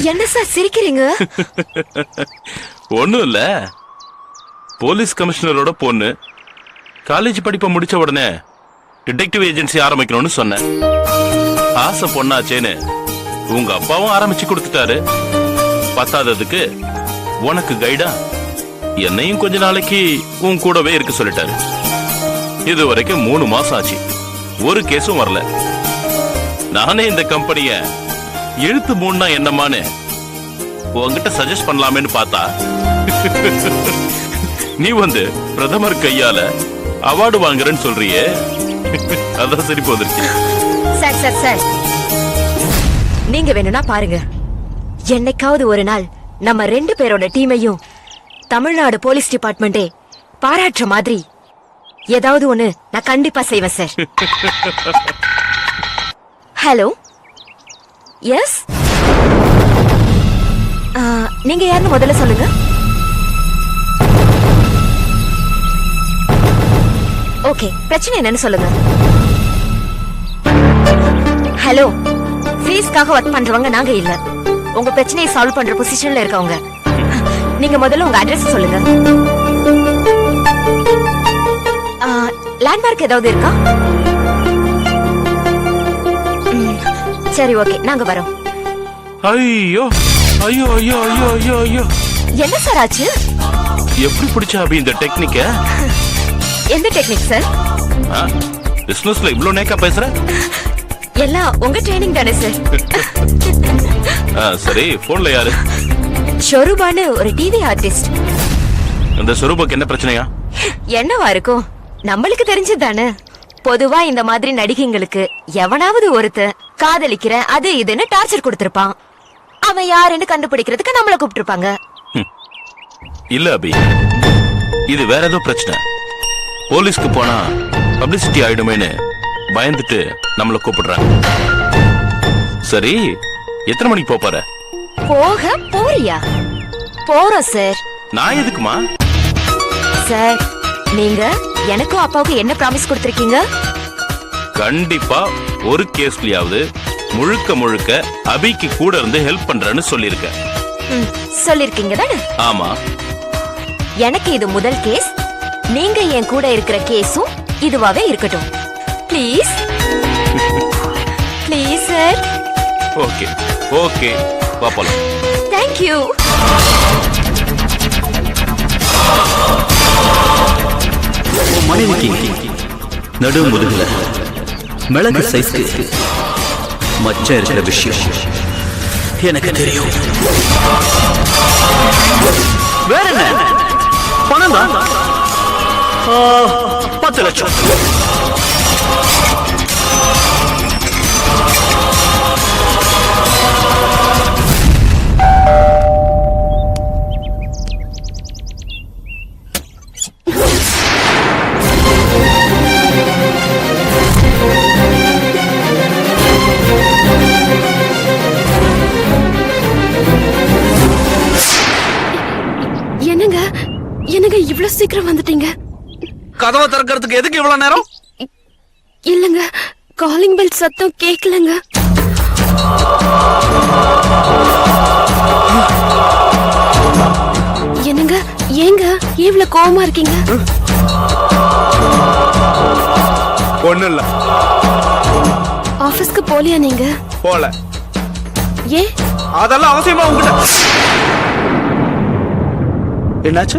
என்ன சார் சிரிக்கிறீங்க? ஒண்ணும் இல்ல, போலீஸ் கமிஷனரோட பொண்ணு காலேஜ் படிப்பை முடிச்ச உடனே டிடெக்டிவ் ஏஜென்சி ஆரம்பிக்கணும்னு சொன்னேன். ஆசை பொண்ணாச்சேன்னு உங்க அப்பாவும் ஆரம்பிச்சு கொடுத்துட்டாரு. பத்தாததுக்கு உனக்கு கைடா என்னையும் கொஞ்ச நாளைக்கு உன் கூடவே இருக்க சொல்லிட்டாரு. இது வரைக்கும் 3 மாசம் ஆச்சு, ஒரு கேஸும் வரல. நானே இந்த கம்பெனிய எழுத்து மூணுனா என்னமான்னு உங்ககிட்ட சஜஸ்ட் பண்ணலாமேன்னு பார்த்தா நீ வந்து பிரதமர் கையால அவார்டு வாங்குறேன்னு சொல்றியே, அதான் சரி போதுருச்சு. சார் சார் சார், நீங்க வேணும்னா பாருங்க, என்னைக்காவது ஒரு நாள் நம்ம 2 பேரோட டீமையும் தமிழ்நாடு போலீஸ் டிபார்ட்மெண்டே பாராட்டுற மாதிரி ஏதாவது ஒண்ணு நான் கண்டிப்பா செய்வேன் சார். ஹலோ, எஸ், நீங்க யாருன்னு முதல்ல சொல்லுங்க. ஓகே, பிரச்சனை என்னன்னு சொல்லுங்க. ஹலோ, ஃபீஸ்க்காக ஒர்க் பண்றவங்க நாங்க இல்ல, உங்க பிரச்சனையை சால்வ் பண்ற பொசிஷன்ல இருக்கவங்க. நீங்க முதல்ல உங்க அட்ரஸ் சொல்லுங்க. லேண்ட்மார்க் ஏதாவது இருக்கா? சரி, ஓகே, நாங்க வரோம். ஐயோ ஐயோ ஐயோ ஐயோ ஐயோ ஐயோ, என்ன சார் ஆச்சு? எப்படி பிடிச்சா அபி இந்த டெக்னிக்க? எந்த டெக்னிக் சார்? பிசினஸ்ல இவ்ளோ நேக்கா பேசுற? எல்லாம் உங்க ட்ரைனிங் தானே சார். சரி, போன்ல யாரு? ஷொரூபான்னு ஒரு டிவி ஆர்டிஸ்ட். அந்த ஷொரூபாக்கு என்ன பிரச்சனையா? என்னவா இருக்கும், நம்மளுக்கு தெரிஞ்சதுதானே. பொதுவா இந்த மாதிரி நடிகைங்களுக்கு எவனாவது ஒருத்தன் காதலிக்கிற அது இதுன்னு டார்ச்சர் கொடுத்திருப்பான். அவன் யாருன்னு கண்டுபிடிக்கிறதுக்கு நம்மள கூப்பிட்டுருப்பாங்க. இல்ல அபி, இது வேற ஏதோ பிரச்சனை. போலீஸ்க்கு போனா பப்ளிசிட்டி ஆயிடுமேன்னு பயந்துட்டு நம்மள கூப்பிடுறாங்க. சரி, எத்தனை மணிக்கு போற? போறியா? போறோம் சார். நான் எதுக்குமா? சார், நீங்க எனக்கும் அப்பாவுக்கு என்ன ப்ராமிஸ் கொடுத்திருக்கீங்க? கண்டிப்பா ஒரு கேஸ்லயாவது முழுக்க முழுக்க அபிக்கு கூட இருந்து ஹெல்ப் பண்றேன்னு சொல்லிருக்கேன். சொல்லிருக்கீங்க தானே? ஆமா. எனக்கு இது முதல் கேஸ். நீங்க என் கூட இருக்கிற கேஸும் இதுவாவே இருக்கட்டும். Please please sir. Okay okay, வா போலாம். Thank you. மனைவிக்கு நடு முதுகுல மிளகு சைஸ்க்கு மச்சம் இருக்கிற விஷயம் எனக்கு தெரியும். வேற என்ன? பணம் தான். 10 லட்சம். என்னங்க இவ்வளவு சீக்கிரம் வந்துட்டீங்க? கதவை திறக்கிறதுக்கு எதுக்கு இவ்வளவு நேரம்? இல்லங்க, காலிங் பெல் சத்தம் கேட்கலங்க. என்னங்க, ஏங்க இவ்வளவு கோவமா இருக்கீங்க? ஒண்ணு இல்ல. ஆபீஸ்க்கு போலியா நீங்க? போல. ஏன்? அதெல்லாம் அவசியமா உங்ககிட்ட. என்னாச்சு?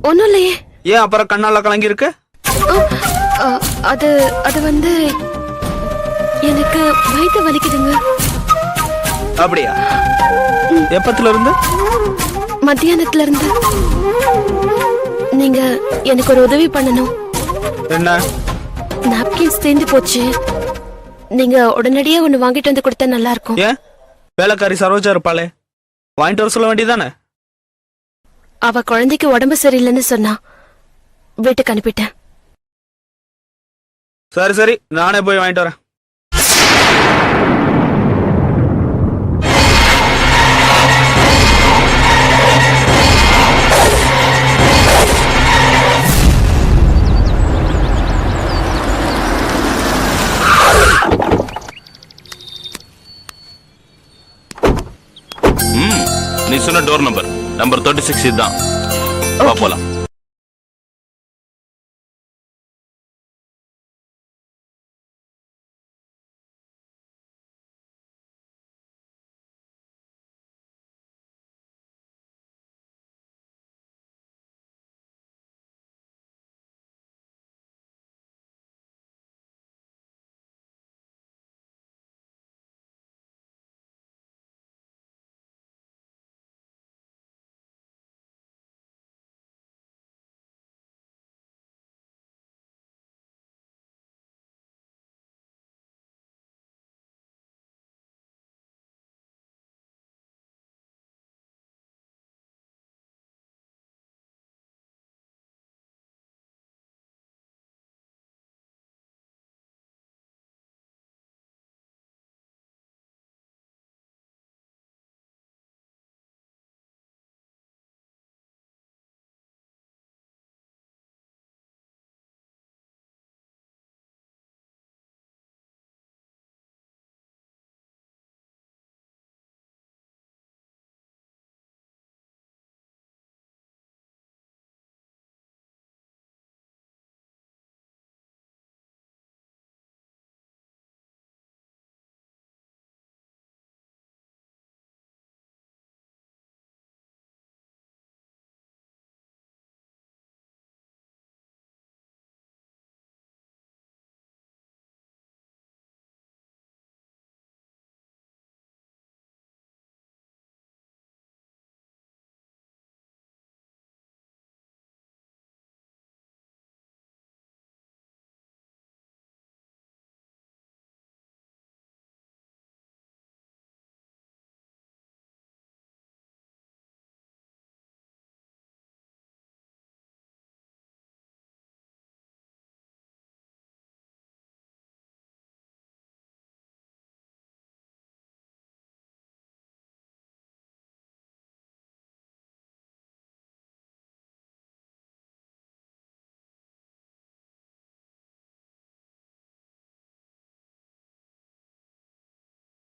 ஒண்ணும் இல்லையே. ஏன் அப்புறம் கண்ணால கலங்கி இருக்கு? அது வந்து எனக்கு வயித்து வலிக்குதுங்க. அப்படியா? எப்பத்துல இருந்து? மத்தியானத்துல இருந்து. நீங்க எனக்கு ஒரு உதவி பண்ணணும். என்ன? நாப்கின்ஸ் தேஞ்சு போச்சு. நீங்க உடனடியா ஒண்ணு வாங்கிட்டு வந்து கொடுத்தா நல்லா இருக்கும். ஏன்? வேலைக்காரி சரோஜா இருப்பாளே, வாங்கிட்டு வர சொல்ல வேண்டியதானே? அவ குழந்தைக்கு உடம்பு சரியில்லைன்னு சொன்னா, வீட்டுக்கு அனுப்பிட்டேன். சரி சரி, நானே போய் வாங்கிட்டு வரேன். நீ சொன்ன டோர் நம்பர் 36 இதுதான். வா, போலாம்.